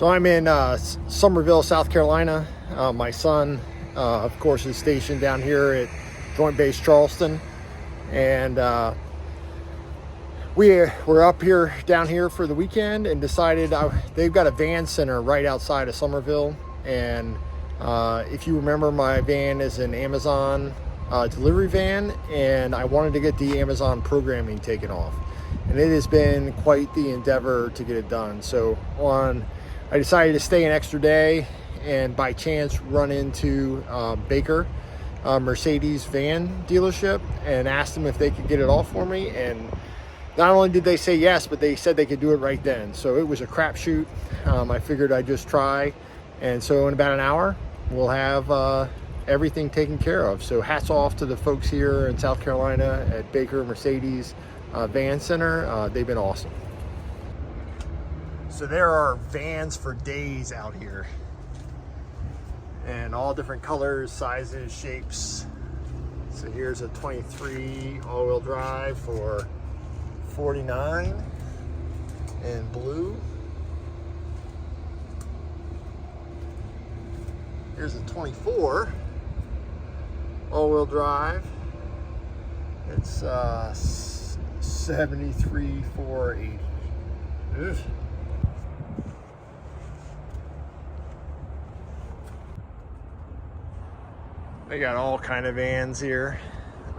So I'm in Summerville, South Carolina. My son, of course, is stationed down here at Joint Base Charleston. And we're up here, down here for the weekend, and decided they've got a van center right outside of Summerville. And if you remember, my van is an Amazon delivery van, and I wanted to get the Amazon programming taken off. And it has been quite the endeavor to get it done. So I decided to stay an extra day and by chance run into Baker, Mercedes van dealership, and asked them if they could get it off for me. And not only did they say yes, but they said they could do it right then. So it was a crapshoot. I figured I'd just try. And so in about an hour, we'll have everything taken care of. So hats off to the folks here in South Carolina at Baker Mercedes Van Center. They've been awesome. So there are vans for days out here, and all different colors, sizes, shapes. So here's a 23 all-wheel drive for $49 in blue. Here's a 24 all-wheel drive. It's $73,480. Ugh. They got all kind of vans here,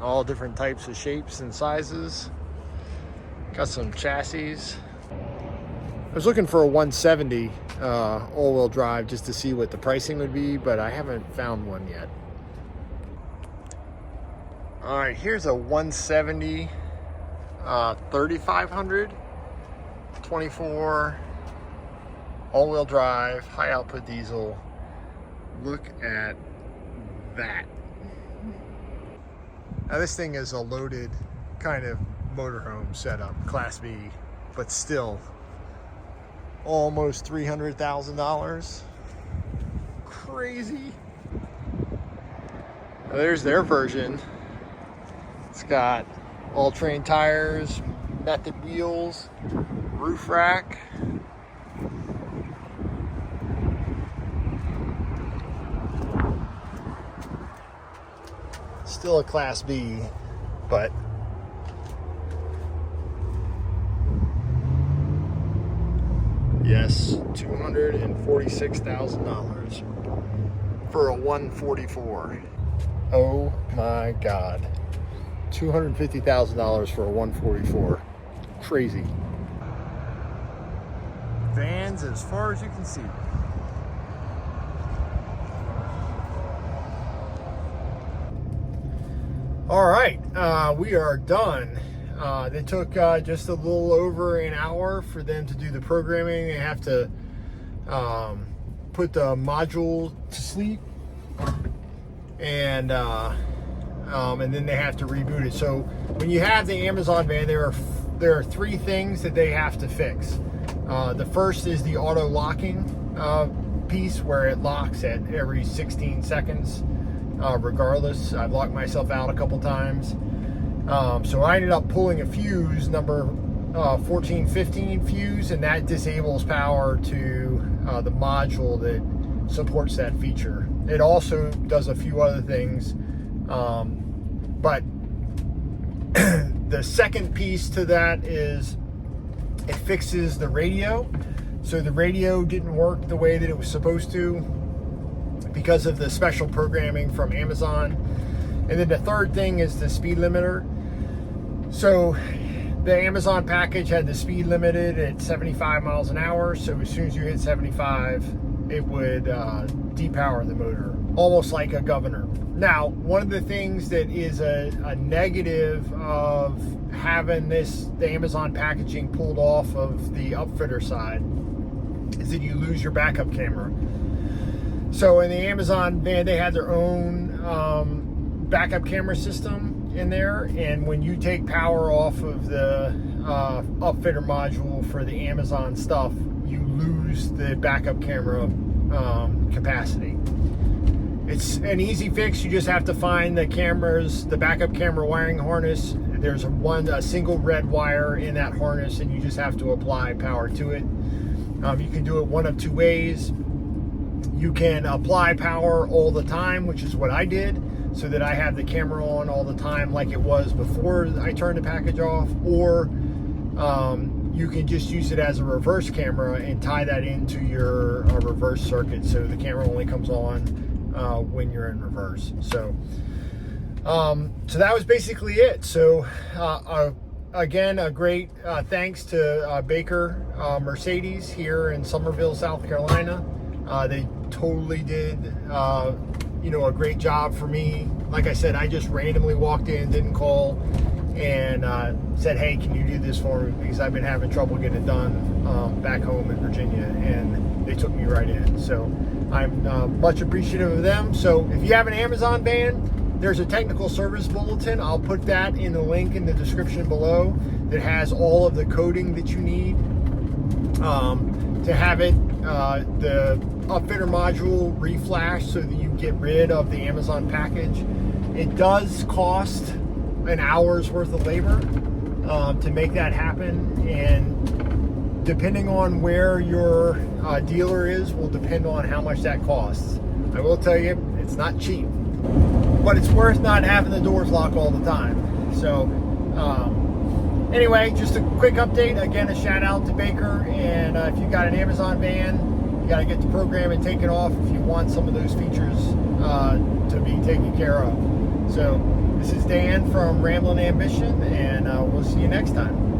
all different types of shapes and sizes. Got some chassis. I was looking for a 170 all-wheel drive just to see what the pricing would be, but I haven't found one yet. All right, here's a 170 3500 24 all-wheel drive, high output diesel. Look at that. Now this thing is a loaded kind of motorhome setup, Class B, but still almost $300,000. Crazy. Now there's their version. It's got all-terrain tires, method wheels, roof rack. Still a Class B, but yes, $246,000 for a 144. Oh my God, $250,000 for a 144. Crazy. Vans as far as you can see. All right, we are done. They took just a little over an hour for them to do the programming. They have to put the module to sleep, and then they have to reboot it. So when you have the Amazon van, there are three things that they have to fix. The first is the auto locking piece, where it locks at every 16 seconds. Regardless, I've locked myself out a couple times. So I ended up pulling a fuse, number 1415 fuse, and that disables power to the module that supports that feature. It also does a few other things, but the second piece to that is it fixes the radio. So the radio didn't work the way that it was supposed to because of the special programming from Amazon. And then the third thing is the speed limiter. So the Amazon package had the speed limited at 75 miles an hour. So as soon as you hit 75, it would depower the motor, almost like a governor. Now, one of the things that is a negative of having the Amazon packaging pulled off of the upfitter side is that you lose your backup camera. So in the Amazon van, they had their own backup camera system in there, and when you take power off of the upfitter module for the Amazon stuff, you lose the backup camera capacity. It's an easy fix. You just have to find the backup camera wiring harness. There's a single red wire in that harness, and you just have to apply power to it. You can do it one of two ways. You can apply power all the time, which is what I did, so that I have the camera on all the time like it was before I turned the package off, or you can just use it as a reverse camera and tie that into your reverse circuit, so the camera only comes on when you're in reverse. So that was basically it. So again, a great thanks to Baker Mercedes here in Summerville, South Carolina. They totally did a great job for me. Like I said, I just randomly walked in, didn't call, and said, hey, can you do this for me, because I've been having trouble getting it done back home in Virginia, and they took me right in. So I'm much appreciative of them. So if you have an Amazon van, there's a technical service bulletin. I'll put that in the link in the description below that has all of the coding that you need to have it. The upfitter module reflash, so that you get rid of the Amazon package. It does cost an hour's worth of labor to make that happen, and depending on where your dealer is will depend on how much that costs. I will tell you, it's not cheap, but it's worth not having the doors locked all the time. So anyway, just a quick update. Again, a shout out to Baker, and if you've got an Amazon van, you got to get the program and take it off if you want some of those features to be taken care of. So this is Dan from Ramblin' Ambition, and we'll see you next time.